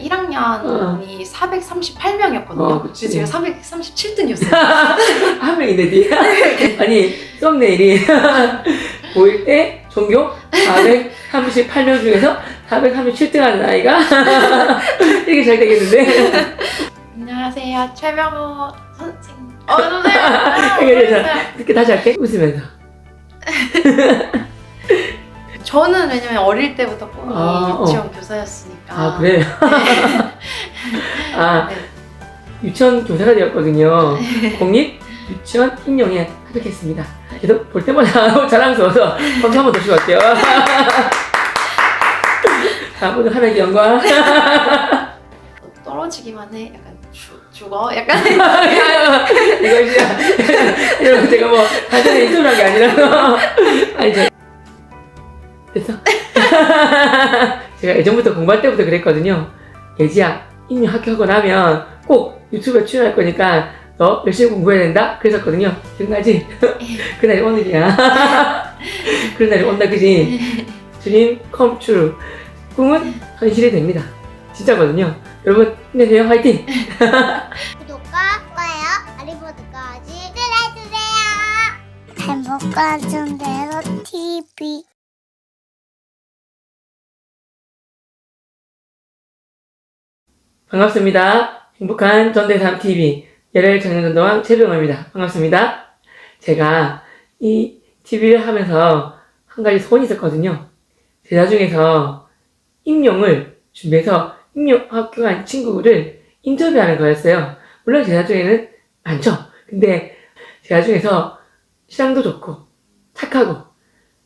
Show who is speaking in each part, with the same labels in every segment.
Speaker 1: 1학년이 438명이었거든요.
Speaker 2: 그치.
Speaker 1: 제가 437등이었어요.
Speaker 2: 한 명인데, 니 아니, 썸네일이 고1 때 전교 438명 중에서 437등 하는 아이가 이렇게 잘 되겠는데?
Speaker 1: 안녕하세요. 최명호 선생님. 선생님.
Speaker 2: 이렇게 다시 할게. 웃으면서.
Speaker 1: 저는 왜냐면 어릴 때부터 꿈이 유치원 교사였으니까.
Speaker 2: 아, 그래요? 아,
Speaker 1: 네.
Speaker 2: 유치원 교사가 되었거든요. 공립 유치원 임용에 합격했습니다. 그래서 볼 때마다 자랑스러워서 박수 한번 더 치고 갈게요. 자, 모두 하나의 영광.
Speaker 1: 떨어지기만 해. 약간 죽어? 약간.
Speaker 2: 이거 이제, 여러분, 제가 뭐, 단순히 인터뷰한 게 아니라서. 아니, 됐어? 제가 예전부터 공부할 때부터 그랬거든요. 예지야, 임용 합격하고 나면 꼭 유튜브에 출연할 거니까 너 열심히 공부해야 된다? 그랬었거든요. 기억나지? 그날이 오늘이야. 그런 날이 온다, 그지? 드림 컴 트루. 꿈은 현실이 됩니다. 진짜거든요. 여러분, 힘내세요. 화이팅!
Speaker 3: 구독과 좋아요, 알림 모드까지 눌러주세요. 행복한 전대로 TV.
Speaker 2: 반갑습니다. 행복한 전대삼 TV 열혈 청년전도왕 최병호입니다. 반갑습니다. 제가 이 TV를 하면서 한 가지 소원이 있었거든요. 제자 중에서 임용을 준비해서 임용 합격한 친구를 인터뷰하는 거였어요. 물론 제자 중에는 많죠. 근데 제자 중에서 시장도 좋고 착하고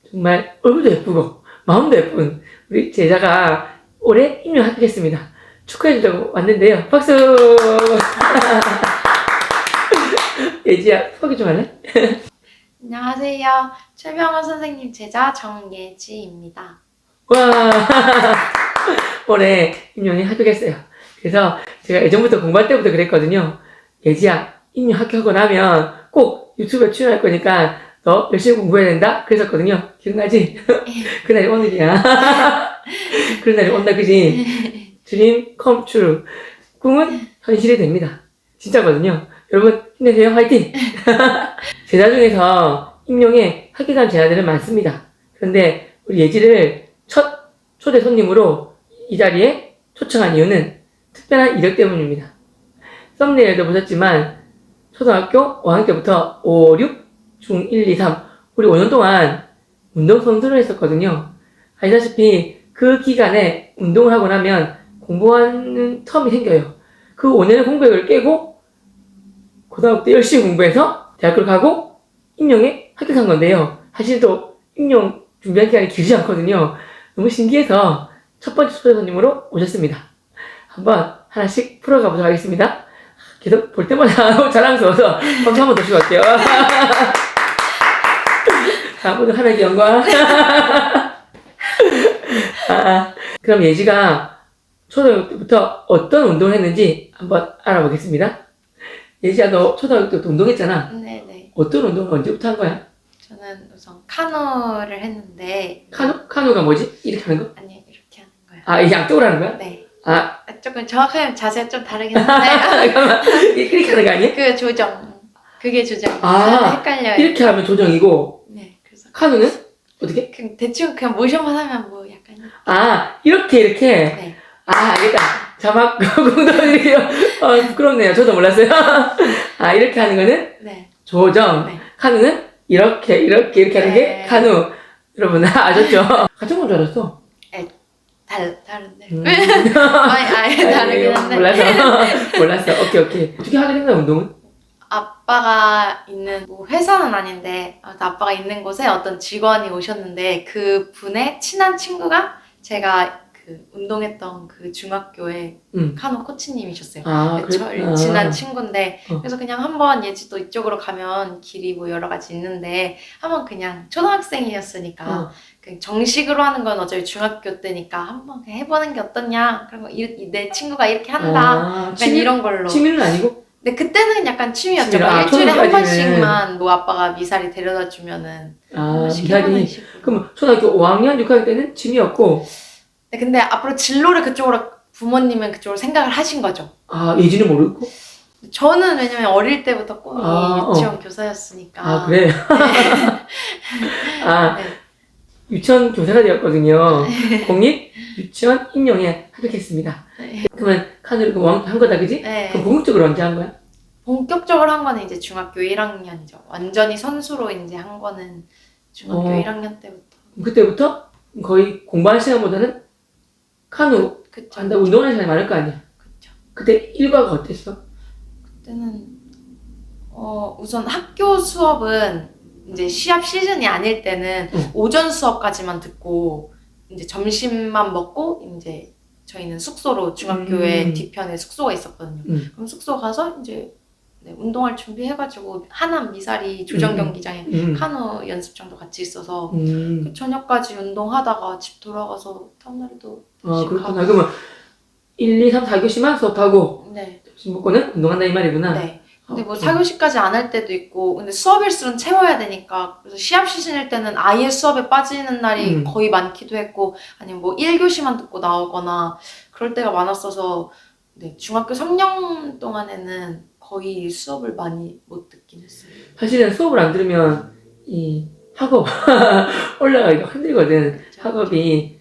Speaker 2: 정말 얼굴도 예쁘고 마음도 예쁜 우리 제자가 올해 임용 합격했습니다. 축하해주려고 왔는데요. 박수! 예지야, 소개 좀 할래?
Speaker 1: 안녕하세요. 최명호 선생님 제자 정예지입니다.
Speaker 2: 와! 올해 임용이 합격했어요. 그래서 제가 예전부터 공부할 때부터 그랬거든요. 예지야, 임용 합격하고 나면 꼭 유튜브에 출연할 거니까 너 열심히 공부해야 된다? 그랬었거든요. 기억나지? 그날이 오늘이야. 그런 날이 온다, 그지? 드림 컴 트루. 꿈은 현실이 됩니다. 진짜거든요. 여러분, 힘내세요. 화이팅! 제자 중에서 임용에 합격한 제자들은 많습니다. 그런데 우리 예지를 첫 초대 손님으로 이 자리에 초청한 이유는 특별한 이력 때문입니다. 썸네일도 보셨지만 초등학교 5학년 때부터 5, 6, 중 1, 2, 3 우리 5년 동안 운동선수를 했었거든요. 아시다시피 그 기간에 운동을 하고 나면 공부하는 텀이 생겨요. 그 5년의 공백을 깨고 고등학교 때 열심히 공부해서 대학교를 가고 임용에 합격한 건데요. 사실 또 임용 준비한 기간이 길지 않거든요. 너무 신기해서 첫 번째 초대 손님으로 오셨습니다. 한번 하나씩 풀어가 보도록 하겠습니다. 계속 볼 때마다 자랑스러워서 박수 한번 더 치고 갈게요. 자, 모두 하나의 영광. 그럼 예지가 초등학교 때부터 어떤 운동을 했는지 한번 알아보겠습니다. 예지야, 너 초등학교 때부터 운동했잖아.
Speaker 1: 네네.
Speaker 2: 어떤 운동을 언제부터 한 거야?
Speaker 1: 저는 우선 카누를 했는데.
Speaker 2: 카누가 뭐지? 이렇게 하는 거?
Speaker 1: 아니, 이렇게 하는 거예요.
Speaker 2: 아, 이 양쪽으로 하는 거야?
Speaker 1: 네.
Speaker 2: 아,
Speaker 1: 조금 정확하게 자세가 좀 다르긴 한데.
Speaker 2: 잠깐만. 이렇게 하는 거 아니야?
Speaker 1: 그 조정. 그게 조정.
Speaker 2: 아,
Speaker 1: 헷갈려요.
Speaker 2: 이렇게 하면 조정이고,
Speaker 1: 네. 그래서
Speaker 2: 카누는? 어떻게?
Speaker 1: 대충 그냥 모션만 하면 뭐 약간.
Speaker 2: 아, 이렇게.
Speaker 1: 네.
Speaker 2: 아, 알겠다. 자막, 공동 이렇게요. 부끄럽네요. 저도 몰랐어요. 아, 이렇게 하는 거는
Speaker 1: 네.
Speaker 2: 조정.
Speaker 1: 네.
Speaker 2: 카누는 이렇게 하는 게
Speaker 1: 네.
Speaker 2: 카누. 여러분, 아셨죠? 같은 건 줄 알았어.
Speaker 1: 다른데. 아니, 다르긴 한데.
Speaker 2: 몰랐어. 오케이. 어떻게 하게 된 거야, 운동은?
Speaker 1: 아빠가 있는 뭐 회사는 아닌데 아빠가 있는 곳에 어떤 직원이 오셨는데 그 분의 친한 친구가 제가 그 운동했던 그 중학교의 카누 코치님이셨어요.
Speaker 2: 아,
Speaker 1: 저 친한 친구인데
Speaker 2: 어.
Speaker 1: 그래서 그냥 한번 예지도 이쪽으로 가면 길이 뭐 여러 가지 있는데 한번 그냥 초등학생이었으니까 그냥 정식으로 하는 건 어차피 중학교 때니까 한번 그냥 해보는 게 어떠냐. 그리고 내 친구가 이렇게 한다. 약간 이런 걸로.
Speaker 2: 취미는 아니고?
Speaker 1: 근데 그때는 약간 취미였죠.
Speaker 2: 취미라.
Speaker 1: 막 일주일에 한
Speaker 2: 초등까지는.
Speaker 1: 번씩만 뭐 아빠가 미사리 데려다 주면은 한 번씩 해보는
Speaker 2: 미사리.
Speaker 1: 식으로.
Speaker 2: 그럼 초등학교 5학년, 6학년 때는 취미였고,
Speaker 1: 네, 근데 앞으로 진로를 그쪽으로 부모님은 그쪽으로 생각을 하신 거죠.
Speaker 2: 아, 예지는 모르고?
Speaker 1: 저는 왜냐면 어릴 때부터 꿈이
Speaker 2: 아,
Speaker 1: 유치원 교사였으니까.
Speaker 2: 아, 그래? 아,
Speaker 1: 네.
Speaker 2: 유치원 교사가 되었거든요. 공립 유치원 임용에 합격했습니다.
Speaker 1: 네.
Speaker 2: 그러면 칸으로 한 거다, 그지?
Speaker 1: 네.
Speaker 2: 그럼 본격적으로 언제 한 거야?
Speaker 1: 본격적으로 한 거는 이제 중학교 1학년이죠. 완전히 선수로 이제 한 거는 중학교 1학년 때부터.
Speaker 2: 그때부터 거의 공부하는 시간보다는 카누
Speaker 1: 그쵸.
Speaker 2: 한다고 운동하는 시간이 많을 거 아니야?
Speaker 1: 그쵸.
Speaker 2: 그때 일과가 어땠어?
Speaker 1: 그때는 우선 학교 수업은 이제 시합 시즌이 아닐 때는
Speaker 2: 응.
Speaker 1: 오전 수업까지만 듣고 이제 점심만 먹고 이제 저희는 숙소로 중학교의 뒤편에 숙소가 있었거든요. 그럼 숙소 가서 이제 네, 운동할 준비해가지고 하남 미사리 조정 경기장에 카누 연습장도 같이 있어서 그 저녁까지 운동하다가 집 돌아가서 다음날에 또 다시
Speaker 2: 그렇구나. 그러면 1, 2, 3, 4교시만 수업하고
Speaker 1: 네.
Speaker 2: 점심 먹고는 운동한다 이 말이구나.
Speaker 1: 네. 근데 뭐 4교시까지 안 할 때도 있고 근데 수업일수록 채워야 되니까 그래서 시합 시즌일 때는 아예 수업에 빠지는 날이 거의 많기도 했고 아니면 뭐 1교시만 듣고 나오거나 그럴 때가 많았어서 네, 중학교 3년 동안에는 거의 수업을 많이 못 듣긴 했어요.
Speaker 2: 사실은 수업을 안 들으면 이 학업 올라가기가 힘들거든.
Speaker 1: 그렇죠.
Speaker 2: 학업이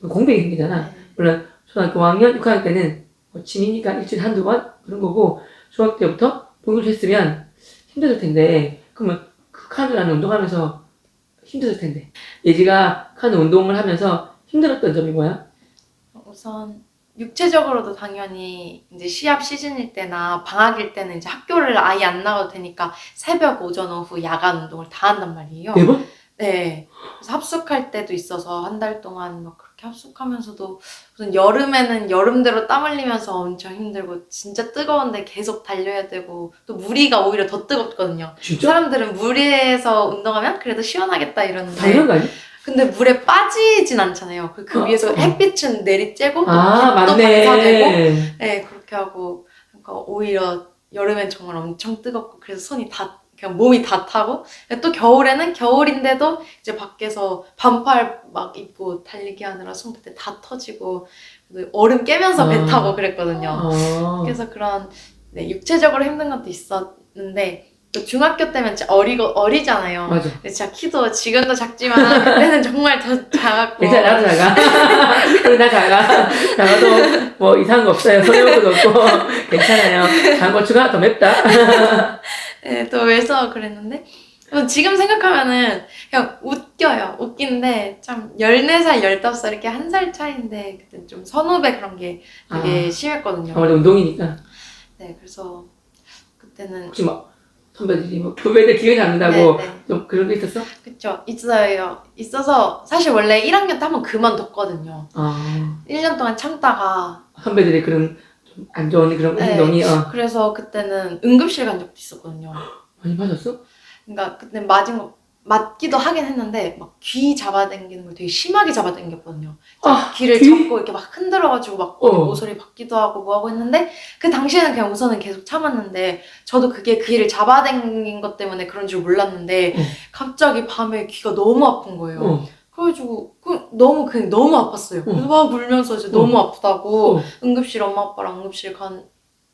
Speaker 2: 공백이 생기잖아.
Speaker 1: 네.
Speaker 2: 물론 초등학교 5학년, 6학년 때는 뭐 취미니까 일주일에 한두 번 그런 거고 중학교 때부터 독일을 했으면 힘들을 텐데 그러면 그 카누라는 운동하면서 힘들을 텐데 예지가 카누 운동을 하면서 힘들었던 점이 뭐야?
Speaker 1: 우선 육체적으로도 당연히 이제 시합 시즌일 때나 방학일 때는 이제 학교를 아예 안 나가도 되니까 새벽, 오전, 오후 야간 운동을 다 한단 말이에요.
Speaker 2: 네 번?
Speaker 1: 네. 그래서 합숙할 때도 있어서 한 달 동안 막 그렇게 합숙하면서도 무슨 여름에는 여름대로 땀 흘리면서 엄청 힘들고 진짜 뜨거운데 계속 달려야 되고 또 무리가 오히려 더 뜨겁거든요.
Speaker 2: 진짜?
Speaker 1: 사람들은 무리해서 운동하면 그래도 시원하겠다 이러는데
Speaker 2: 당연한 거 아니야?
Speaker 1: 근데 물에 빠지진 않잖아요. 그 위에서 햇빛은 내리쬐고 또
Speaker 2: 아,
Speaker 1: 빛도
Speaker 2: 맞네.
Speaker 1: 반사되고 네 그렇게 하고 그러니까 오히려 여름엔 정말 엄청 뜨겁고 그래서 손이 다 그냥 몸이 다 타고 또 겨울에는 겨울인데도 이제 밖에서 반팔 막 입고 달리기 하느라 손끝에 다 터지고 얼음 깨면서 배 타고 그랬거든요. 그래서 그런 네, 육체적으로 힘든 것도 있었는데 또 중학교 때면 진짜 어리잖아요.
Speaker 2: 맞아.
Speaker 1: 근데 진짜 키도 지금도 작지만 그때는 정말 더 작았고.
Speaker 2: 괜찮아, 나도 작아. 그래, 나 작아. 작아도 뭐 이상한 거 없어요. 소리도 없고. 괜찮아요. 장고추가 더 맵다.
Speaker 1: 네, 또 그래서 그랬는데 지금 생각하면은 그냥 웃겨요. 웃긴데 참 14살, 15살 이렇게 한 살 차이인데 그때 좀 선후배 그런 게 되게 심했거든요.
Speaker 2: 아무래도 운동이니까.
Speaker 1: 네, 그래서 그때는
Speaker 2: 혹시 막 선배들이 뭐 후배들 기억이 남는다고
Speaker 1: 네.
Speaker 2: 좀 그런 게 있었어?
Speaker 1: 그쵸. 있어서 사실 원래 1학년 때 한 번 그만뒀거든요. 1년 동안 참다가
Speaker 2: 선배들이 그런 좀 안 좋은 그런
Speaker 1: 네.
Speaker 2: 행동이
Speaker 1: 그래서 그때는 응급실 간 적도 있었거든요.
Speaker 2: 많이 맞았어?
Speaker 1: 그러니까 그때 맞기도 하긴 했는데 막 귀 잡아당기는 걸 되게 심하게 잡아당겼거든요. 귀를
Speaker 2: 귀?
Speaker 1: 잡고 이렇게 막 흔들어가지고 막 모서리 받기도 하고 뭐 하고 했는데 그 당시에는 그냥 우선은 계속 참았는데 저도 그게 귀를 잡아당긴 것 때문에 그런 줄 몰랐는데 갑자기 밤에 귀가 너무 아픈 거예요. 그래가지고 너무 아팠어요. 그래서 막 울면서 이제 너무 아프다고 응급실 엄마 아빠랑 응급실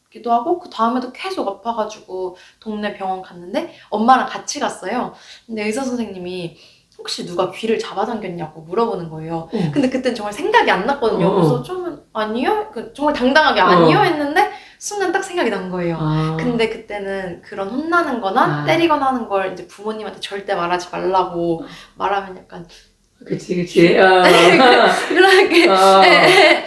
Speaker 1: 기도 하고 그 다음에도 계속 아파가지고 동네 병원 갔는데 엄마랑 같이 갔어요. 근데 의사 선생님이 혹시 누가 귀를 잡아당겼냐고 물어보는 거예요. 근데 그땐 정말 생각이 안 났거든요. 그래서 처음엔 아니요? 정말 당당하게 아니요? 했는데 순간 딱 생각이 난 거예요. 근데 그때는 그런 혼나는 거나 때리거나 하는 걸 이제 부모님한테 절대 말하지 말라고 말하면 약간
Speaker 2: 그치.
Speaker 1: 그렇게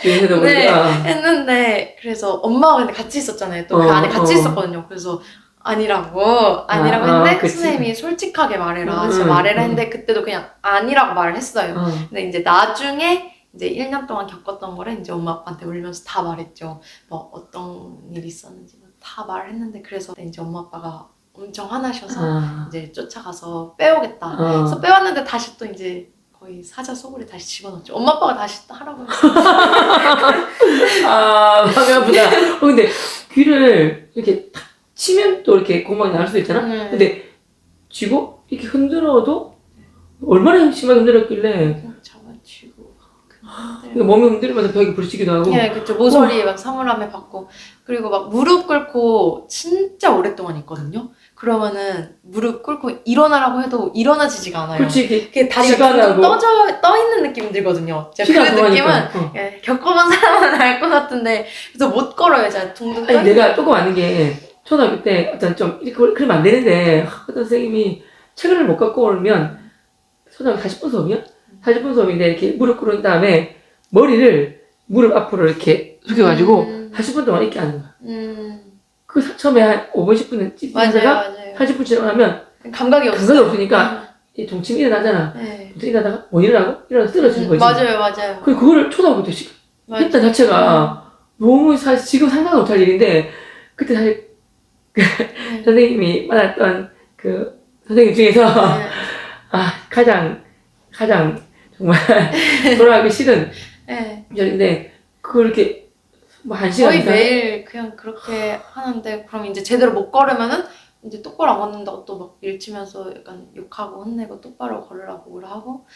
Speaker 2: 주위에서도
Speaker 1: 했는데 그래서 엄마가 근데 같이 있었잖아요. 또 그 안에 같이 있었거든요. 그래서 아니라고 했는데
Speaker 2: 그치.
Speaker 1: 선생님이 솔직하게 말해라. 진짜 말해라 했는데 그때도 그냥 아니라고 말을 했어요. 근데 이제 나중에 이제 1년 동안 겪었던 거를 이제 엄마 아빠한테 울면서 다 말했죠. 뭐 어떤 일이 있었는지 다 말을 했는데 그래서 이제 엄마 아빠가 엄청 화나셔서 이제 쫓아가서 빼오겠다. 그래서 빼왔는데 다시 또 이제 거의 사자 속으로 다시 집어넣었죠. 엄마 아빠가 다시 또 하라고 했어요.
Speaker 2: 마음이 아프다. 근데 귀를 이렇게 탁 치면 또 이렇게 고막이 날 수도 있잖아? 근데 쥐고 이렇게 흔들어도 얼마나 심하게 흔들었길래
Speaker 1: 잡아쥐고
Speaker 2: 그러니까 몸이 흔들리면서 벽에 부딪히기도 하고.
Speaker 1: 네, 그쵸. 모서리 막 사물함에 받고. 그리고 막 무릎 꿇고 진짜 오랫동안 있거든요. 그러면은 무릎 꿇고 일어나라고 해도 일어나지지가 않아요.
Speaker 2: 그렇지.
Speaker 1: 그게 다리가
Speaker 2: 시간하고.
Speaker 1: 둥둥 떠 있는 느낌이 들거든요. 제가 그 느낌은 예, 겪어본 사람은 알 것 같은데 그래서 못 걸어요. 제가 둥둥 떠
Speaker 2: 아니,
Speaker 1: 있는
Speaker 2: 내가 조금 아는 게, 초등학교 때 어떤 좀, 이렇게 그러면 안 되는데, 어떤 선생님이 책을 못 갖고 오면, 초등학교 40분 수업이야? 40분 수업인데, 이렇게 무릎 꿇은 다음에, 머리를 무릎 앞으로 이렇게 숙여가지고, 40분 동안 이렇게 하는 거야. 그 처음에 한 5분, 10분은 찝찝하다가,
Speaker 1: 맞아요.
Speaker 2: 40분 지나가면,
Speaker 1: 감각이 없어요.
Speaker 2: 감각이 없으니까, 이 동치미 일어나잖아.
Speaker 1: 네.
Speaker 2: 보통 일어나다가, 못 일어나고, 일어나서 쓰러지는 거지.
Speaker 1: 맞아요.
Speaker 2: 그거를 초등학교 때 했다 자체가, 너무 사실 지금 상상 못할 일인데, 그때 사실, 선생님이 만났던 그 선생님 중에서 가장 정말 돌아가기 싫은
Speaker 1: 네.
Speaker 2: 절인데 그걸 이렇게 뭐 한 시간
Speaker 1: 거의
Speaker 2: 이상
Speaker 1: 매일 그냥 그렇게 하는데 그럼 이제 제대로 못 걸으면은 이제 똑바로 안 걷는다고 또 막 밀치면서 약간 욕하고 혼내고 똑바로 걸으라고 뭐라 하고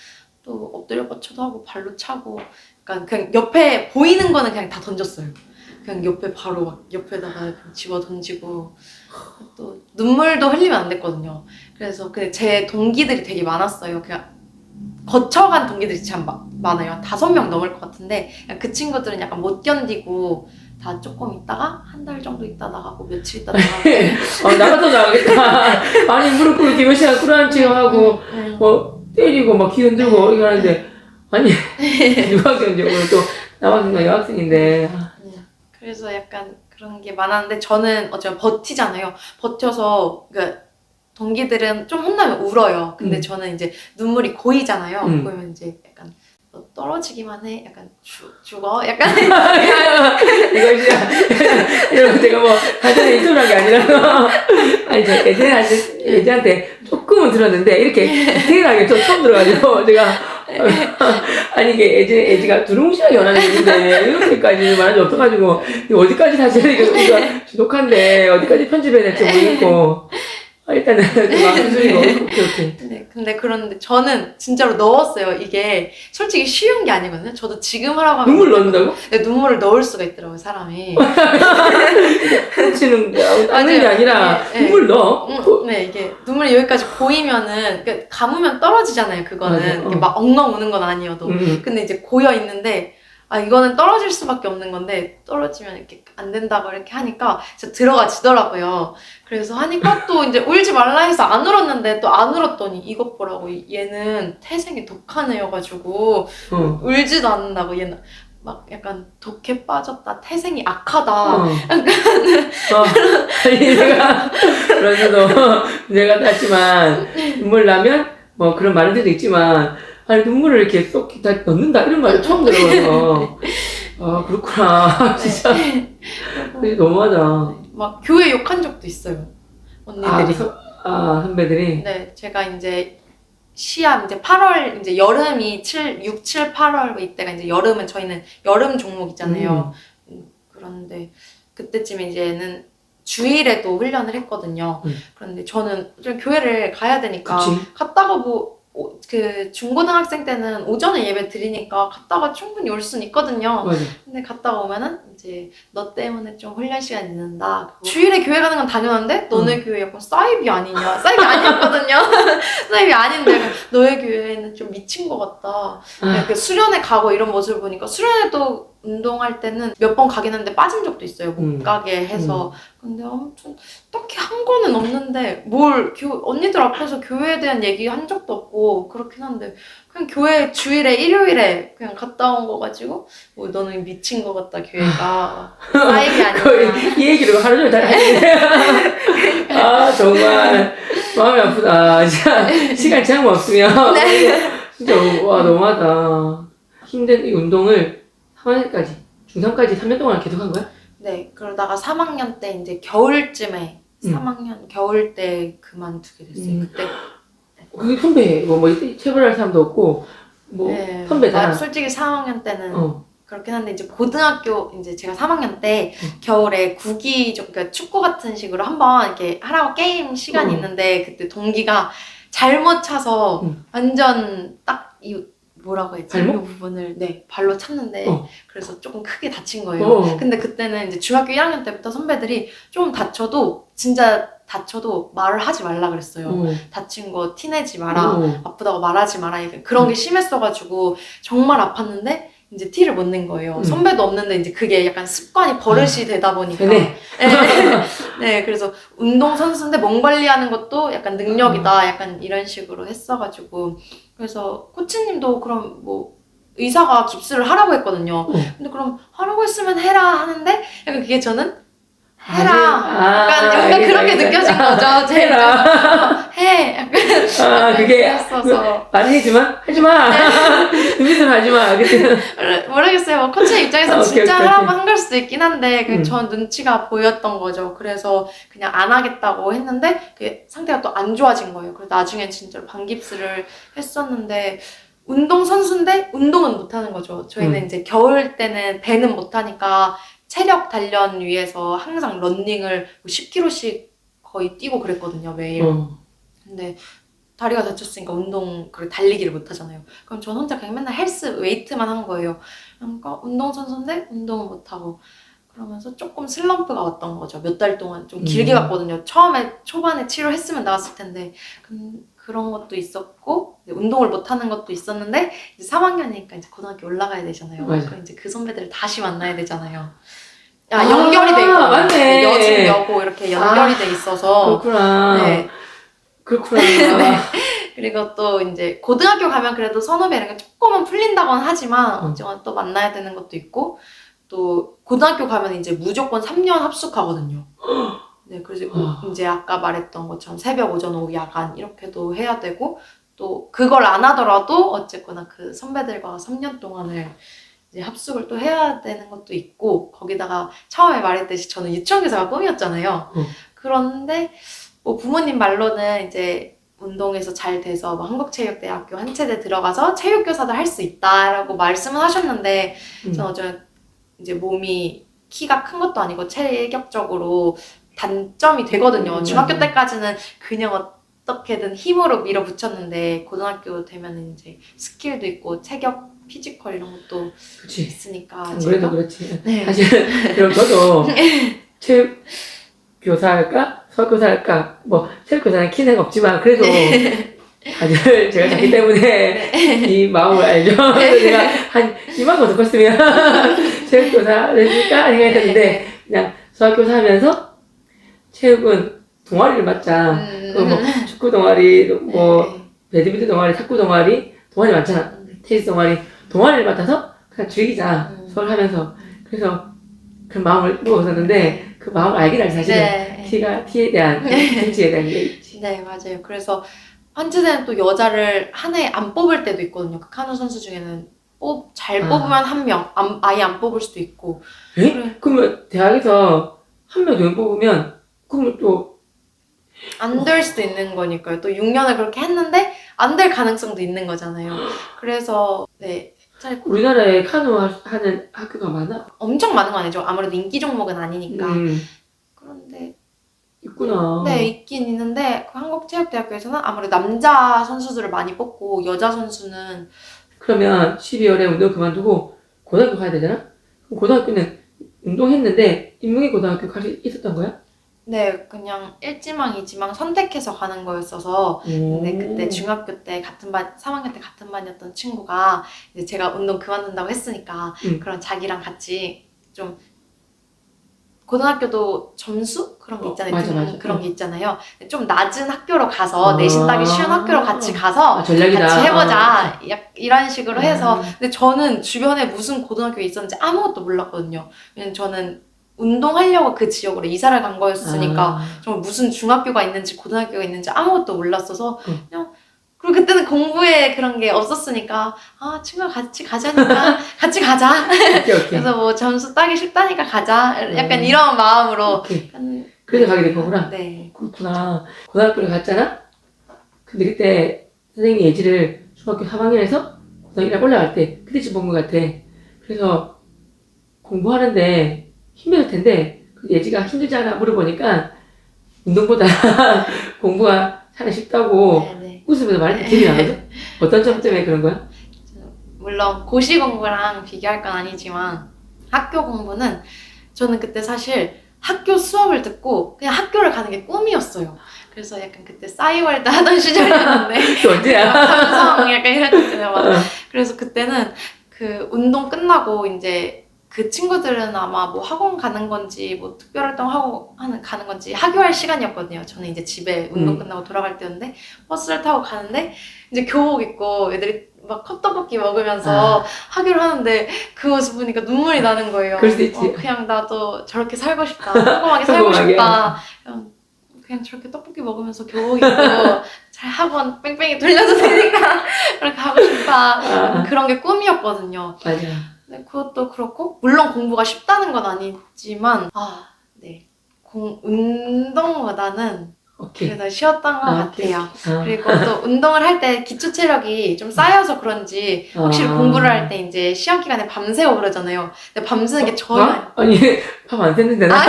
Speaker 1: 또 엎드려 뻗쳐도 하고 발로 차고 약간 그냥 옆에 보이는 거는 그냥 다 던졌어요. 그냥 옆에 바로 막 옆에다가 그냥 집어 던지고 또 눈물도 흘리면 안 됐거든요. 그래서 제 동기들이 되게 많았어요. 그냥 거쳐간 동기들이 참 많아요. 5명 넘을 것 같은데 그 친구들은 약간 못 견디고 다 조금 있다가 한 달 정도 있다 나가고 며칠 있다 나가고
Speaker 2: 나가도 나가겠다. 아니 무릎 꿇고 몇 시간 꿇어앉히고 하고 뭐 때리고 막 기 흔들고 이거 하는데 아니 유학생 오늘 또 남학생과 여학생인데
Speaker 1: 그래서 약간 그런 게 많았는데 저는 어쩌면 버티잖아요. 버텨서 그러니까 동기들은 좀 혼나면 울어요. 근데 저는 이제 눈물이 고이잖아요. 고이면 이제 약간 너 떨어지기만 해. 약간 죽어. 약간
Speaker 2: 이거 이런 제가 뭐 단순히 인터뷰한 게 아니라 아니 저 애들한테 조금은 들었는데 이렇게 디테일하게 좀 처음 들어가지고 제가 아니 이게 애지가 두루뭉실하게 원하는 얘기인데 이렇게까지 말한 적 없어가지고 이거 어디까지 다시 이거 녹화인데 어디까지 편집해야 될지 모르겠고 일단은 오케이.
Speaker 1: 네, 근데 그런데 저는 진짜로 넣었어요. 이게 솔직히 쉬운 게 아니거든요. 저도 지금 하라고 하면
Speaker 2: 눈물 넣는다고?
Speaker 1: 네, 눈물을 넣을 수가 있더라고요, 사람이.
Speaker 2: 훔치는 게 아니라
Speaker 1: 네,
Speaker 2: 눈물 넣어?
Speaker 1: 네, 이게 눈물이 여기까지 고이면은 그러니까 감으면 떨어지잖아요. 그거는 이게 막 엉엉 우는 건 아니어도. 근데 이제 고여 있는데 이거는 떨어질 수밖에 없는 건데 떨어지면 이렇게 안 된다고 이렇게 하니까 진짜 들어가지더라고요. 그래서 하니까 또 이제 울지 말라 해서 안 울었는데 또 안 울었더니 이것 보라고 얘는 태생이 독한 애여가지고 울지도 않는다고 얘는 막 약간 독해 빠졌다 태생이 악하다
Speaker 2: 아니 내가 그래서도 하지만 눈물 나면 뭐 그런 말들도 있지만 아니 눈물을 이렇게 쏙 다 넣는다 이런 말을 처음 들어봐서 그렇구나 진짜 너무하다.
Speaker 1: 막 교회 욕한 적도 있어요 언니들이.
Speaker 2: 선배들이.
Speaker 1: 네, 제가 이제 시합 이제 8월 이제 여름이 6, 7, 8월 이때가 이제 여름은 저희는 여름 종목 있잖아요. 그런데 그때쯤에 이제는 주일에도 훈련을 했거든요. 그런데 저는 좀 교회를 가야 되니까 갔다가 그 중고등학생 때는 오전에 예배 드리니까 갔다가 충분히 올 수는 있거든요.
Speaker 2: 맞아.
Speaker 1: 근데 갔다 오면은 이제 너 때문에 좀 훈련 시간 있는다. 주일에 교회 가는 건 당연한데 너네 교회 약간 사이비 아니냐? 사이비 아니었거든요. 사이비 아닌데 너의 교회는 좀 미친 것 같다. 이렇게 수련회 가고 이런 모습을 보니까 수련회도 운동할 때는 몇 번 가긴 했는데 빠진 적도 있어요. 못 가게 해서. 근데 아무튼 딱히 한 거는 없는데 언니들 앞에서 교회에 대한 얘기 한 적도 없고 그렇긴 한데 그냥 교회 주일에 일요일에 그냥 갔다 온 거 가지고 뭐 너는 미친 거 같다 교회가 사이비 아니야.
Speaker 2: 이 얘기를 하루 종일 다 했는데 정말 마음이 아프다. 진짜 시간 제한 없으면 진짜 너무하다. 힘든 이 운동을 3학년까지 중3까지 3년 동안 계속한 거야?
Speaker 1: 네, 그러다가 3학년 때 이제 겨울쯤에 3학년 겨울 때 그만두게 됐어요. 그때
Speaker 2: 그게 선배 뭐 체벌할 사람도 없고 선배잖아.
Speaker 1: 솔직히 4학년 때는 그렇긴 한데 이제 고등학교 이제 제가 3학년 때 겨울에 그러니까 축구 같은 식으로 한번 이렇게 하라고 게임 시간이 있는데 그때 동기가 잘못 차서 완전 딱 뭐라고 했지?
Speaker 2: 발목?
Speaker 1: 이 부분을 네 발로 찼는데
Speaker 2: 어.
Speaker 1: 그래서 조금 크게 다친 거예요.
Speaker 2: 어.
Speaker 1: 근데 그때는 이제 중학교 1학년 때부터 선배들이 좀 다쳐도 진짜 다쳐도 말을 하지 말라 그랬어요.
Speaker 2: 어.
Speaker 1: 다친 거 티내지 마라.
Speaker 2: 어.
Speaker 1: 아프다고 말하지 마라. 그런 게 심했어가지고 정말 아팠는데 이제 티를 못 낸 거예요. 선배도 없는데 이제 그게 약간 습관이 버릇이 되다 보니까.
Speaker 2: 네.
Speaker 1: 네, 그래서 운동 선수인데 몸 관리하는 것도 약간 능력이다. 약간 이런 식으로 했어가지고 그래서 코치님도 그럼 뭐 의사가 깁스를 하라고 했거든요. 근데 그럼 하라고 했으면 해라 하는데 약간 그게 저는 해라. 약간 뭔가 그렇게 느껴진 거죠. 제
Speaker 2: 해라.
Speaker 1: 해. 약간
Speaker 2: 그게
Speaker 1: 그랬어서.
Speaker 2: 말해주마? 하지마. 준비좀 하지마. 그때는.
Speaker 1: 모르겠어요. 뭐 코치 입장에서
Speaker 2: 오케이,
Speaker 1: 진짜
Speaker 2: 오케이,
Speaker 1: 하라고 한 걸 수도 있긴 한데 전 눈치가 보였던 거죠. 그래서 그냥 안 하겠다고 했는데 그 상태가 또 안 좋아진 거예요. 그래서 나중엔 진짜로 반깁스를 했었는데 운동 선수인데 운동은 못 하는 거죠. 저희는 이제 겨울 때는 배는 못 하니까 체력 단련 위해서 항상 런닝을 10km씩 거의 뛰고 그랬거든요, 매일. 근데 다리가 다쳤으니까 그리고 달리기를 못 하잖아요. 그럼 전 혼자 그냥 맨날 헬스 웨이트만 한 거예요. 그러니까 운동선수인데 운동을 못 하고 그러면서 조금 슬럼프가 왔던 거죠. 몇 달 동안 좀 길게 갔거든요. 초반에 치료했으면 나았을 텐데 그런 것도 있었고 운동을 못 하는 것도 있었는데 이제 3학년이니까 이제 고등학교 올라가야 되잖아요.
Speaker 2: 맞아.
Speaker 1: 그럼 이제 그 선배들을 다시 만나야 되잖아요. 연결이 돼 있거든요.
Speaker 2: 맞네.
Speaker 1: 여중 여고 이렇게 연결이 돼 있어서
Speaker 2: 그렇구나.
Speaker 1: 네.
Speaker 2: 그렇구나.
Speaker 1: 네. 그리고 또 이제 고등학교 가면 그래도 선후배 이런 게 조금은 풀린다고는 하지만 어쩌면 또 만나야 되는 것도 있고 또 고등학교 가면 이제 무조건 3년 합숙하거든요. 네, 그래서 이제 아까 말했던 것처럼 새벽, 오전, 오후, 야간 이렇게도 해야 되고 또 그걸 안 하더라도 어쨌거나 그 선배들과 3년 동안을 이제 합숙을 또 해야 되는 것도 있고 거기다가 처음에 말했듯이 저는 유치원교사가 꿈이었잖아요. 그런데 뭐 부모님 말로는 이제 운동에서 잘 돼서 뭐 한국체육대학교 한체대 들어가서 체육교사도 할 수 있다라고 말씀은 하셨는데 저는 어쩌면 이제 몸이 키가 큰 것도 아니고 체격적으로 단점이 되거든요. 중학교 때까지는 그냥 어떻게든 힘으로 밀어붙였는데 고등학교 되면 이제 스킬도 있고 체격, 피지컬 이런 것도
Speaker 2: 그치.
Speaker 1: 있으니까
Speaker 2: 안 그래도 그렇지.
Speaker 1: 네.
Speaker 2: 사실 그럼 저도 체육교사할까? 수학교사할까? 뭐 체육교사는 키는 없지만 그래도 다들 제가 작기 때문에 이 마음을 알죠. 그래서 제가 한 이만큼 더 컸으면 체육교사를 해줄까 생각했는데 그냥 수학교사 하면서 체육은 동아리를 맡자. 뭐 축구 동아리, 뭐 배드민턴 동아리, 탁구 동아리 많잖아. 테니스 동아리를 맡아서 그냥 즐기자. 수업을 하면서. 그래서 그 마음을 먹었었는데 그 마음을 알긴 알지 사실은. 티에 대한 김치에 대한 게 있지.
Speaker 1: 네, 맞아요. 그래서 한체대는 또 여자를 한 해에 안 뽑을 때도 있거든요. 그 카누 선수 중에는 잘 뽑으면 한 명, 아예 안 뽑을 수도 있고.
Speaker 2: 에? 그래. 그러면 대학에서 한 명 더 뽑으면 그러면 또
Speaker 1: 안 될 수도 있는 거니까요. 또 6년을 그렇게 했는데 안 될 가능성도 있는 거잖아요. 그래서 네.
Speaker 2: 우리나라에 카누 하는 학교가 많아?
Speaker 1: 엄청 많은 건 아니죠. 아무래도 인기 종목은 아니니까. 그런데
Speaker 2: 있구나.
Speaker 1: 네, 있긴 있는데 그 한국체육대학교에서는 아무래도 남자 선수들을 많이 뽑고 여자 선수는
Speaker 2: 그러면 12월에 운동 그만두고 고등학교 가야 되잖아? 그럼 고등학교는 운동했는데 인문계 고등학교 갈 수 있었던 거야?
Speaker 1: 네, 그냥 1지망, 2지망 선택해서 가는 거였어서 근데 그때 중학교 때 3학년 때 같은 반이었던 친구가 이제 제가 운동 그만둔다고 했으니까 그런 자기랑 같이 좀 고등학교도 점수? 그런 게 있잖아요.
Speaker 2: 맞아.
Speaker 1: 그런 게 있잖아요. 좀 낮은 학교로 가서 내신 따기 쉬운 학교로 같이 가서
Speaker 2: 전략이다.
Speaker 1: 같이 해보자. 이런 식으로 해서 근데 저는 주변에 무슨 고등학교에 있었는지 아무것도 몰랐거든요. 왜냐면 저는 운동하려고 그 지역으로 이사를 간 거였으니까 정말 무슨 중학교가 있는지 고등학교가 있는지 아무것도 몰랐어서 그냥 그리고 그때는 공부에 그런 게 없었으니까 친구가 같이 가자니까 같이 가자.
Speaker 2: 오케이.
Speaker 1: 그래서 뭐 점수 따기 쉽다니까 가자. 약간 이런 마음으로.
Speaker 2: 그래서 가게 된 거구나.
Speaker 1: 네.
Speaker 2: 그렇구나. 고등학교를 갔잖아? 근데 그때 선생님이 예지를 중학교 3학년에서 고등학교 1 올라갈 때 그때쯤 본 것 같아. 그래서 공부하는데 힘들 텐데 예지가 힘들지 않아 물어보니까 운동보다 공부가 참 쉽다고 웃으면서 말했는데 기억이 나거든? 어떤 점 때문에 그런 거야?
Speaker 1: 물론 고시 공부랑 비교할 건 아니지만 학교 공부는 저는 그때 사실 학교 수업을 듣고 그냥 학교를 가는 게 꿈이었어요. 그래서 약간 그때 싸이월드 하던 시절이었는데
Speaker 2: 또 언제야?
Speaker 1: 감성 약간 이럴 때 있잖아요. 막. 그래서 그때는 그 운동 끝나고 이제 그 친구들은 아마 뭐 학원 가는 건지 뭐 특별활동 하고 가는 건지 하교할 시간이었거든요. 저는 이제 집에 운동 끝나고 돌아갈 때였는데 버스를 타고 가는데 이제 교복 입고 애들이 막 컵떡볶이 먹으면서 하교를 하는데 그 모습 보니까 눈물이 나는 거예요.
Speaker 2: 그럴 수도 있지.
Speaker 1: 그냥 나도 저렇게 살고 싶다. 성공하게 살고
Speaker 2: 성공하게.
Speaker 1: 싶다. 그냥 저렇게 떡볶이 먹으면서 교복 입고 잘 학원 뺑뺑이 돌려도 되니까 그렇게 하고 싶다. 그런 게 꿈이었거든요.
Speaker 2: 맞아.
Speaker 1: 네, 그것도 그렇고 물론 공부가 쉽다는 건 아니지만 네. 운동보다는
Speaker 2: 오케이.
Speaker 1: 그래도 쉬웠던 것
Speaker 2: 오케이.
Speaker 1: 같아요. 그리고 또 운동을 할 때 기초 체력이 좀 쌓여서 그런지 확실히 공부를 할 때 이제 시험 기간에 밤새고 그러잖아요. 근데 밤새는 게 전혀
Speaker 2: 아니, 밤 안 샜는데 나?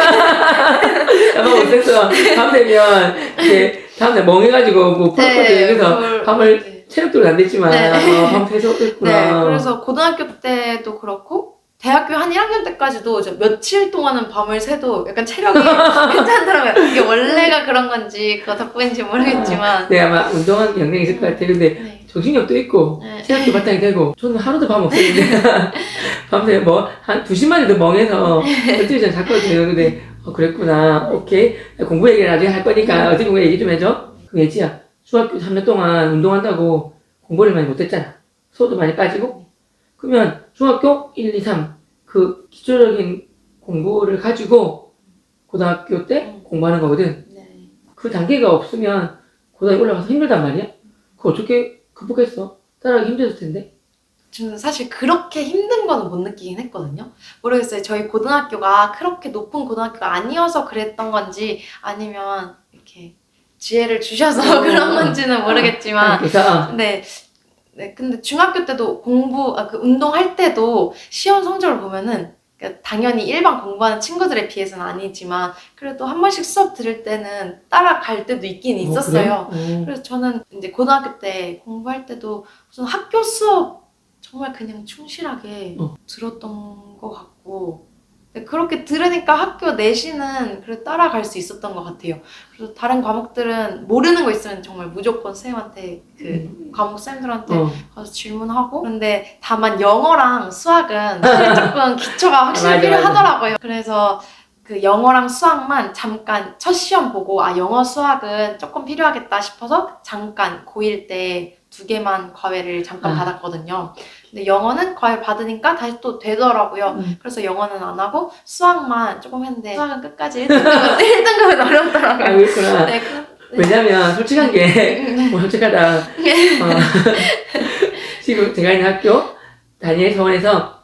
Speaker 2: 밤 못 샜어. 밤 새면 이제 다음날 멍해가지고 뭐 풀었거든. 그래서 밤을 체력도 안 됐지만 밤 새서 했구나.
Speaker 1: 네, 그래서 고등학교 때도 그렇고 대학교 한 1학년 때까지도 저 며칠 동안은 밤을 새도 약간 체력이 괜찮더라고요. 이게 원래가 그런 건지 그거 덕분인지 모르겠지만
Speaker 2: 네, 아마 운동한 영향이 있을 것 같아요. 근데
Speaker 1: 네.
Speaker 2: 정신력도 있고
Speaker 1: 네.
Speaker 2: 체력도 바탕이 되고 저는 하루도 밤 없었는데 밤새 뭐 한 2시만 해도 멍해서 12시간 잤거든요. 근데 그랬구나. 오케이. 공부 얘기를 나중에 할 거니까 어떻게 공부 얘기 좀 해줘. 그럼 예지야, 중학교 3년 동안 운동한다고 공부를 많이 못했잖아. 수업도 많이 빠지고. 그러면 중학교 1, 2, 3 그 기초적인 공부를 가지고 고등학교 때 공부하는 거거든.
Speaker 1: 네.
Speaker 2: 그 단계가 없으면 고등학교 올라가서 힘들단 말이야? 그거 어떻게 극복했어? 따라가기 힘들었을 텐데.
Speaker 1: 저는 사실 그렇게 힘든 거는 못 느끼긴 했거든요. 모르겠어요. 저희 고등학교가 그렇게 높은 고등학교가 아니어서 그랬던 건지 아니면 이렇게 지혜를 주셔서 그런 건지는 모르겠지만
Speaker 2: 그래서
Speaker 1: 네, 근데 중학교 때도 그 운동할 때도 시험 성적을 보면은 그러니까 당연히 일반 공부하는 친구들에 비해서는 아니지만 그래도 한 번씩 수업 들을 때는 따라갈 때도 있긴 있었어요.
Speaker 2: 그래?
Speaker 1: 그래서 저는 이제 고등학교 때 공부할 때도 무슨 학교 수업 정말 그냥 충실하게 들었던 것 같고 그렇게 들으니까 학교 내신은 그래 따라갈 수 있었던 것 같아요. 그래서 다른 과목들은 모르는 거 있으면 정말 무조건 선생님한테 그 과목 쌤들한테 가서 질문하고 근데 다만 영어랑 수학은 사실 조금 기초가 확실히
Speaker 2: 맞아,
Speaker 1: 필요하더라고요. 그래서 그 영어랑 수학만 잠깐 첫 시험 보고 영어 수학은 조금 필요하겠다 싶어서 잠깐 고1 때 2개만 과외를 잠깐 받았거든요. 근데 영어는 과외 받으니까 다시 또 되더라고요. 그래서 영어는 안 하고 수학만 조금 했는데 수학은 끝까지 1등급은 어렵더라고요.
Speaker 2: 그렇구나.
Speaker 1: 네,
Speaker 2: 왜냐면 솔직한 게 뭐 솔직하다. 지금 제가 있는 학교 다니엘 서원에서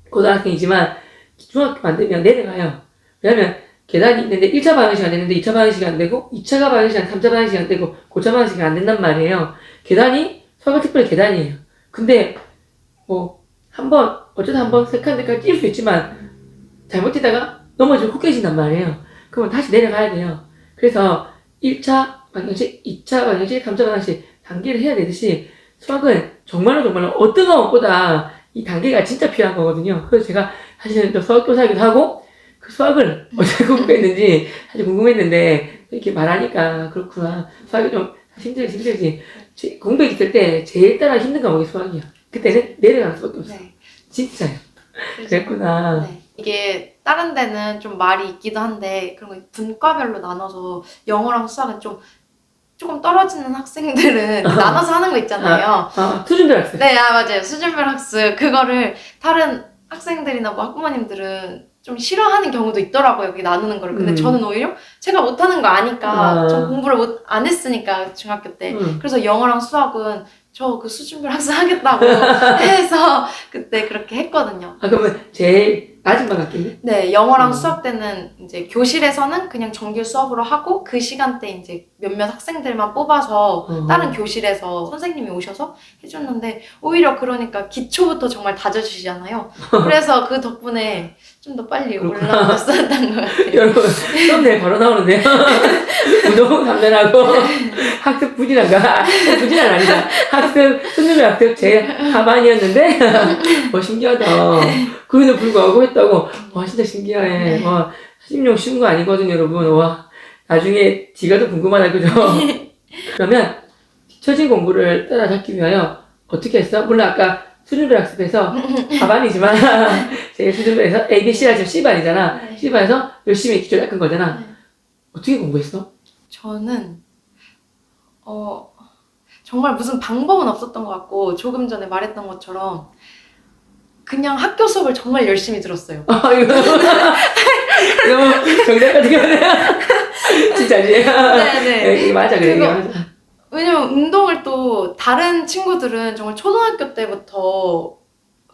Speaker 2: 고등학생이지만 중학교 만들면 내려가요. 왜냐면 계단이 있는데 1차 방정식이 안 되는데 2차 방정식이 안 되고 2차가 방정식이 안 3차 방정식이 안 되고 9차 방정식이 안 된단 말이에요. 계단이 서울 특별히 계단이에요. 근데 뭐 한번 어쩌다 한번 세컨드까지 뛸 수 있지만 잘못 뛰다가 넘어지면 훅 깨진단 말이에요. 그러면 다시 내려가야 돼요. 그래서 1차 방정식, 2차 방정식, 3차 방정식 단계를 해야 되듯이 수학은 정말로 어떤 과목보다 이 단계가 진짜 필요한 거거든요. 그래서 제가 사실은 또 수학교사이기도 하고 그 수학을 어떻게 공부했는지 사실 궁금했는데 이렇게 말하니까 그렇구나. 수학이 좀 힘들지. 공부했을 때 제일 따라 힘든 과목이 수학이야. 그때는 내려가는 수밖에 없어.
Speaker 1: 네.
Speaker 2: 진짜요. 그랬구나.
Speaker 1: 네. 이게 다른 데는 좀 말이 있기도 한데 그런 거 분과별로 나눠서 영어랑 수학은 조금 떨어지는 학생들은 나눠서 하는 거 있잖아요.
Speaker 2: 수준별 학생.
Speaker 1: 네, 맞아요. 수준별 학습. 그거를 다른 학생들이나 뭐 학부모님들은 좀 싫어하는 경우도 있더라고요. 여기 나누는 거를. 근데 저는 오히려 제가 못하는 거 아니까 전 공부를 안 했으니까 중학교 때. 그래서 영어랑 수학은 저 그 수준별 학습 하겠다고 해서 그때 그렇게 했거든요.
Speaker 2: 그러면 제일 낮은 반 학교인데?
Speaker 1: 네, 영어랑 수학 때는 이제 교실에서는 그냥 정규 수업으로 하고 그 시간대 이제 몇몇 학생들만 뽑아서 다른 교실에서 선생님이 오셔서 해줬는데 오히려 그러니까 기초부터 정말 다져주시잖아요. 그래서 그 덕분에 좀 더 빨리
Speaker 2: 그렇구나.
Speaker 1: 올라갔었던 것 같아요.
Speaker 2: 여러분, 썸네일 바로 나오는데요. 운동 감면하고 학습 부진한가? 부진한 아니다. 학습, 손님의 학습 제일 하반이었는데, 신기하다. 그에도 불구하고 했다고. 와, 진짜 신기하네. 와, 사진용 쉬운 거 아니거든요, 여러분. 와, 나중에 지가 더 궁금하다, 그죠? 그러면, 뒤처진 공부를 따라잡기 위하여 어떻게 했어? 물론 아까 수준별 학습에서 하반이지만, 제가 수준별에서 A, B, C라 지금 C반이잖아.
Speaker 1: 네.
Speaker 2: C반에서 열심히 기초 닦은 거잖아.
Speaker 1: 네.
Speaker 2: 어떻게 공부했어?
Speaker 1: 저는 정말 무슨 방법은 없었던 것 같고 조금 전에 말했던 것처럼 그냥 학교 수업을 정말 열심히 들었어요.
Speaker 2: 이거 너무 정답 같은 거네. 진짜지?
Speaker 1: 네네.
Speaker 2: 이게 맞아, 그래. 이게
Speaker 1: 그거-
Speaker 2: 맞아.
Speaker 1: 왜냐면 운동을 또 다른 친구들은 정말 초등학교 때부터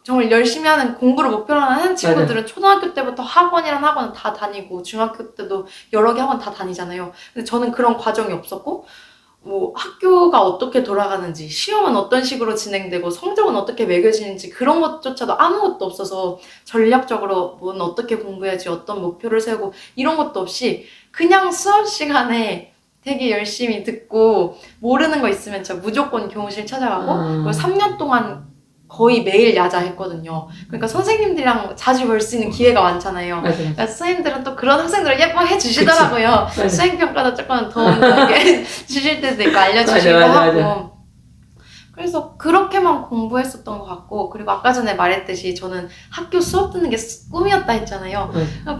Speaker 1: 정말 열심히 하는 공부를 목표로 하는 친구들은 초등학교 때부터 학원이란 학원은 다 다니고 중학교 때도 여러 개 학원 다 다니잖아요. 근데 저는 그런 과정이 없었고 뭐 학교가 어떻게 돌아가는지 시험은 어떤 식으로 진행되고 성적은 어떻게 매겨지는지 그런 것조차도 아무것도 없어서 전략적으로 뭔 어떻게 공부해야지 어떤 목표를 세우고 이런 것도 없이 그냥 수업 시간에 되게 열심히 듣고 모르는 거 있으면 진짜 무조건 교무실 찾아가고 그리고 3년 동안 거의 매일 야자했거든요. 그러니까 선생님들이랑 자주 볼 수 있는 기회가 많잖아요.
Speaker 2: 맞아.
Speaker 1: 그러니까 선생님들은 또 그런 학생들을 예뻐해 주시더라고요.
Speaker 2: 맞아.
Speaker 1: 수행평가도 조금 도움되게 주실 때도 있고 알려주시기도
Speaker 2: 맞아,
Speaker 1: 하고
Speaker 2: 맞아.
Speaker 1: 그래서 그렇게만 공부했었던 것 같고 그리고 아까 전에 말했듯이 저는 학교 수업 듣는 게 꿈이었다 했잖아요.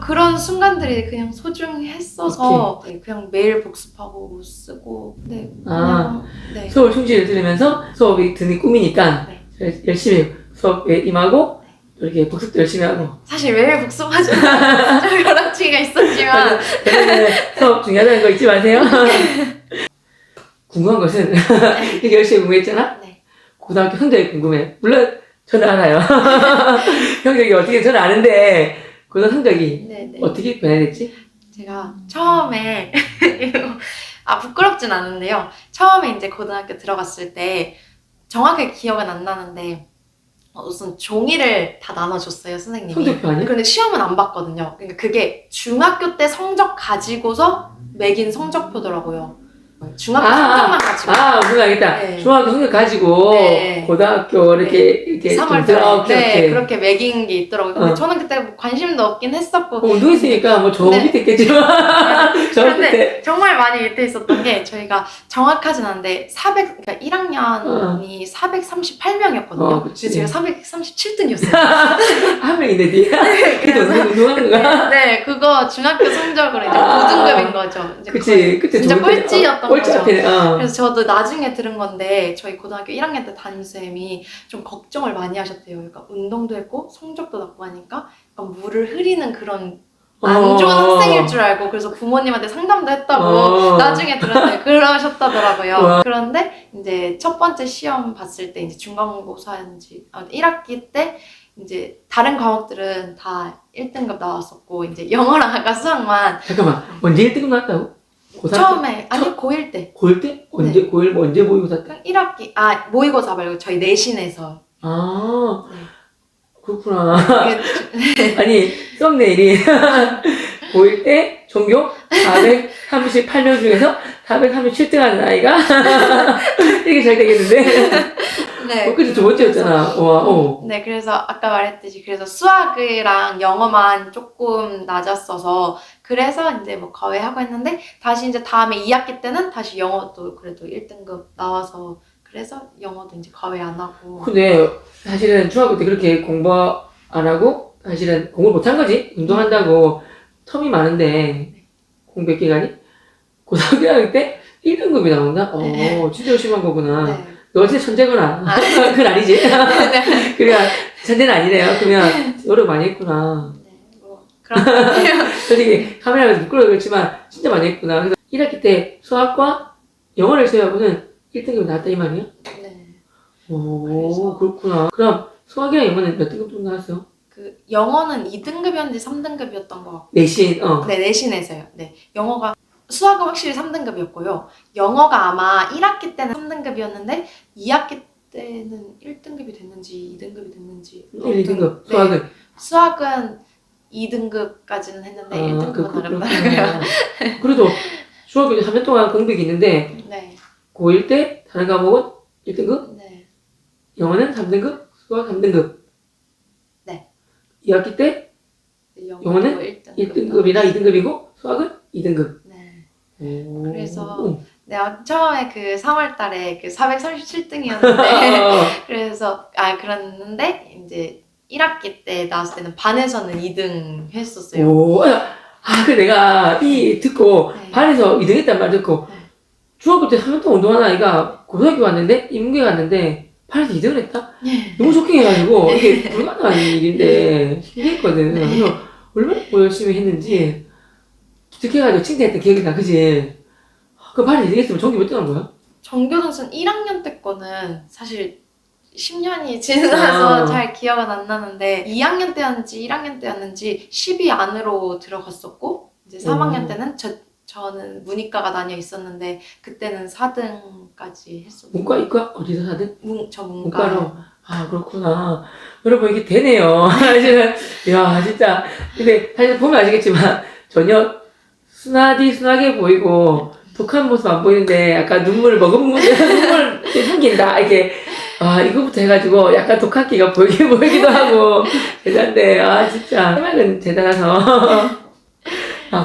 Speaker 1: 그런 순간들이 그냥 소중했어서 그냥 매일 복습하고 못 쓰고 네, 그냥 네.
Speaker 2: 수업을 충실히 들으면서 수업이 드는 꿈이니까
Speaker 1: 네.
Speaker 2: 열심히 수업에 임하고 이렇게 복습도 열심히 하고
Speaker 1: 사실 매일 복습하지 않아요. 좀 여러치기가 있었지만
Speaker 2: 그러면 수업 중요하다는 거 잊지 마세요. 궁금한 것은 이렇게 열심히 공부했잖아?
Speaker 1: 네.
Speaker 2: 고등학교 성적이 궁금해. 물론 저는 알아요. 성적이 어떻게 저는 아는데 고등학교 성적이
Speaker 1: 네네.
Speaker 2: 어떻게 변화됐지?
Speaker 1: 제가 처음에 부끄럽진 않은데요. 처음에 이제 고등학교 들어갔을 때 정확하게 기억은 안 나는데 무슨 종이를 다 나눠줬어요 선생님이.
Speaker 2: 성적표 아니야?
Speaker 1: 근데 시험은 안 봤거든요. 그러니까 그게 중학교 때 성적 가지고서 매긴 성적표더라고요. 중학교 성적만 가지고.
Speaker 2: 무슨 알겠다.
Speaker 1: 네.
Speaker 2: 중학교 성적 가지고
Speaker 1: 네.
Speaker 2: 고등학교 이렇게
Speaker 1: 3월
Speaker 2: 좀
Speaker 1: 달에
Speaker 2: 이렇게.
Speaker 1: 네, 그렇게 매긴 게 있더라고요. 근데
Speaker 2: 어.
Speaker 1: 저는 그때 뭐 관심도 없긴 했었고
Speaker 2: 운동했으니까 뭐 저
Speaker 1: 네.
Speaker 2: 밑에 있겠지만 저
Speaker 1: 그런데
Speaker 2: 밑에
Speaker 1: 정말 많이 밑에 있었던 게 저희가 정확하진 않은데 그러니까 1학년이 438명이었거든요.
Speaker 2: 그치.
Speaker 1: 근데 제가 437등이었어요.
Speaker 2: 한 명인데 니 그래도 운동하는 거야?
Speaker 1: 네, 그거 중학교 성적으로 이제 고등급인 거죠. 이제
Speaker 2: 그치.
Speaker 1: 거의
Speaker 2: 그때
Speaker 1: 진짜
Speaker 2: 좋을 때.
Speaker 1: 꼴찌였던
Speaker 2: 꼴찌
Speaker 1: 거죠.
Speaker 2: 앞에
Speaker 1: 그래서 저도 나중에 들은 건데 저희 고등학교 1학년 때 담임쌤이 좀 걱정을 많이 하셨대요. 그러니까 운동도 했고 성적도 나고 하니까 약간 물을 흐리는 그런 안 좋은 학생일 줄 알고 그래서 부모님한테 상담도 했다고 나중에 들었는데 그러셨다더라고요. 그런데 이제 첫 번째 시험 봤을 때 이제 중간고사인지 1학기 때 이제 다른 과목들은 다 1등급 나왔었고 이제 영어랑 아까 수학만
Speaker 2: 잠깐만 언제 1등급 나왔다고? 고등학교?
Speaker 1: 처음에 아니 고1 때
Speaker 2: 고1 때? 언제 고1 언제 모의고사 때?
Speaker 1: 1학기 모의고사 말고 저희 내신에서 네.
Speaker 2: 그렇구나.
Speaker 1: 이게
Speaker 2: 아니 썸네일이 고1 때 전교 438명 중에서 437등 하는 아이가 이게 잘 되겠는데?
Speaker 1: 네.
Speaker 2: 그때 두 번째였잖아.
Speaker 1: 네, 그래서 아까 말했듯이 그래서 수학이랑 영어만 조금 낮았어서 그래서 이제 뭐 과외하고 했는데 다시 이제 다음에 2학기 때는 다시 영어도 그래도 1등급 나와서 그래서 영어도 이제 과외 안 하고.
Speaker 2: 근데 사실은 중학교 때 그렇게 공부 안 하고 사실은 공부를 못한 거지. 운동한다고 텀이 많은데 공부 기간이 고등학교 1학년 때 1등급이 나온다? 진짜 열심히 한 거구나.
Speaker 1: 네.
Speaker 2: 너 진짜 천재구나. 그건 아니지. 그러니까 천재는 아니네요. 그러면 노력 많이 했구나.
Speaker 1: 네, 뭐 그런 것 같아요.
Speaker 2: 솔직히 카메라에서 부끄러워 그렇지만 진짜 많이 했구나. 그래서 1학기 때 수학과 영어를 수업하고는 1등급이 나왔다 이 말이야?
Speaker 1: 네.
Speaker 2: 오, 그렇구나. 그럼 수학이랑 영어는 몇 등급 정도 나왔어요?
Speaker 1: 그 영어는 2등급이었는지 3등급이었던 것 같고.
Speaker 2: 내신,
Speaker 1: 네, 내신에서요. 네. 영어가 수학은 확실히 3등급이었고요. 영어가 아마 1학기 때는 3등급이었는데 2학기 때는 1등급이 됐는지 2등급이 됐는지
Speaker 2: 1, 2등급.
Speaker 1: 네.
Speaker 2: 수학은
Speaker 1: 수학은 2등급까지는 했는데
Speaker 2: 아,
Speaker 1: 1등급은 어렵더라고요.
Speaker 2: 그렇구나. 그래도 중학교 3년 동안 공백이 있는데
Speaker 1: 네,
Speaker 2: 고1 때 다른 과목은 1등급?
Speaker 1: 네,
Speaker 2: 영어는 3등급? 수학 3등급?
Speaker 1: 네.
Speaker 2: 2학기 때 영어는 1등급이나 2등급이고 수학은 2등급.
Speaker 1: 네.
Speaker 2: 오.
Speaker 1: 그래서 내가 처음에 그 3월 달에 그 437등이었는데 그래서 그랬는데 이제 1학기 때 나왔을 때는 반에서는 2등 했었어요.
Speaker 2: 오. 그 내가 이 듣고
Speaker 1: 네.
Speaker 2: 반에서 2등 했단 말 듣고
Speaker 1: 네.
Speaker 2: 중학교 때 3년 동안 운동하는 아이가 고등학교 갔는데 인문계 갔는데 반에서 2등을 했다? 너무 쇼킹해가지고 이게 불가능한 일인데 신기했거든.
Speaker 1: 네.
Speaker 2: 그래서 얼마나 뭐 열심히 했는지 기특해가지고 칭찬했던 기억이 나. 그치? 그 반에 2등 했으면 전교 몇 등 한 거야?
Speaker 1: 전교동선 1학년 때 거는 사실 10년이 지나서
Speaker 2: 아.
Speaker 1: 잘 기억은 안 나는데 2학년 때였는지 1학년 때였는지 10위 안으로 들어갔었고 이제 3학년 때는 저는 문이과가 나뉘어 있었는데 그때는 4등까지 했었어요.
Speaker 2: 문과, 이과? 어디서 사든?
Speaker 1: 저
Speaker 2: 문과로? 아, 그렇구나. 여러분, 이게 되네요. 사실은, 이야, 진짜. 근데 사실 보면 아시겠지만, 전혀 순하게 보이고, 독한 모습 안 보이는데, 약간 눈물을 머금은 눈물 생긴다. 이렇게, 이거부터 해가지고, 약간 독한 기가 보이기도 하고, 대단한데, 진짜. 생각은 대단해서.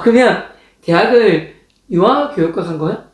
Speaker 2: 그러면, 대학을 유아교육과 간 거야?